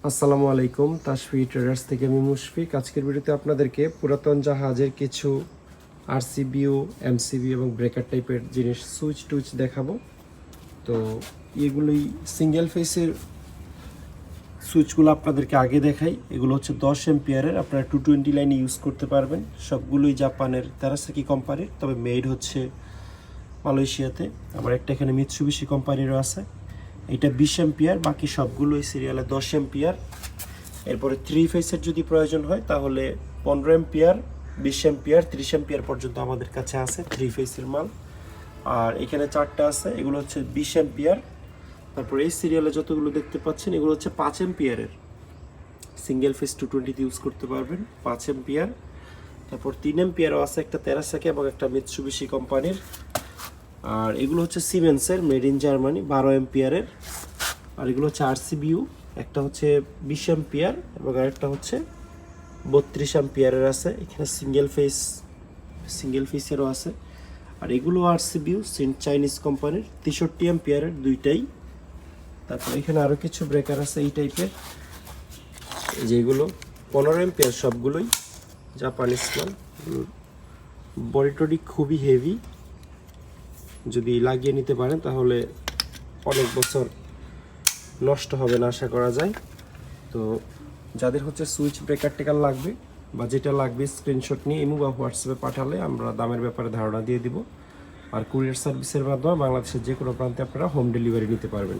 আসসালামু আলাইকুম, তাশফি ট্রেডার্স থেকে আমি মুশফিক। আজকের ভিডিওতে আপনাদেরকে পুরাতন জাহাজের কিছু আরসিবিউ, এমসিবি এবং ব্রেকার টাইপের জিনিস সুইচ টুইচ দেখাবো। তো এগুলোই সিঙ্গেল ফেসের সুইচগুলো আপনাদেরকে আগে দেখাই। এগুলো হচ্ছে 10 এম্পিয়ারের, আপনারা 220 লাইনে ইউজ করতে পারবেন। সবগুলোই জাপানের তেরাসাকি কোম্পানির, তবে মেড হচ্ছে মালয়েশিয়াতে। আমার একটা এখানে মিৎসুবিশি কোম্পানিরও আছে। এটা 20 এম্পিয়ার, বাকি সবগুলোই সিরিয়ালে 10 এম্পিয়ার। এরপরে 3 ফেসের যদি প্রয়োজন হয় তাহলে 15 এম্পিয়ার, 20 এম্পিয়ার, 30 এম্পিয়ার পর্যন্ত আমাদের কাছে আছে 3 ফেসের মাল। আর এখানে 4টা আছে, এগুলো হচ্ছে 20 এম্পিয়ার। তারপরে এই সিরিয়ালে যতগুলো দেখতে পাচ্ছেন এগুলো হচ্ছে 5 এম্পিয়ারের, সিঙ্গেল ফেস 220 ইউজ করতে পারবেন, 5 এম্পিয়ার। তারপর 3 এম্পিয়ারও আছে, একটা তেরাসাকি এবং একটা মিৎসুবিশি কোম্পানির। আর এগুলো হচ্ছে সিমেন্সের, মেড ইন জার্মানি, 12 এম্পিয়ারের। আর এগুলো হচ্ছে আরসিবিউ, একটা হচ্ছে 20 এম্পিয়ার এবং আরেকটা হচ্ছে 32 এম্পিয়ারের আছে। এখানে সিঙ্গেল ফেসেরও আছে। আর এগুলো আরসিবিউ, চাইনিজ কোম্পানির, 63 এম্পিয়ারের দুইটাই। তারপর এখানে আরও কিছু ব্রেকার আছে এই টাইপের, যেগুলো 15 এম্পিয়ার, সবগুলোই জাপানিজ মাল। বডি টডি খুবই হেভি, যদি লাগিয়ে নিতে পারেন তাহলে অনেক বছর নষ্ট হবে না আশা করা যায়। তো যাদের হচ্ছে সুইচ ব্রেকার টেকার লাগবে বা যেটা লাগবে স্ক্রিনশট নিয়ে ইমো বা হোয়াটসঅ্যাপে পাঠালে আমরা দামের ব্যাপারে ধারণা দিয়ে দিব। আর কুরিয়ার সার্ভিসের মাধ্যমে বাংলাদেশের যে কোনো প্রান্তে আপনারা হোম ডেলিভারি নিতে পারবেন।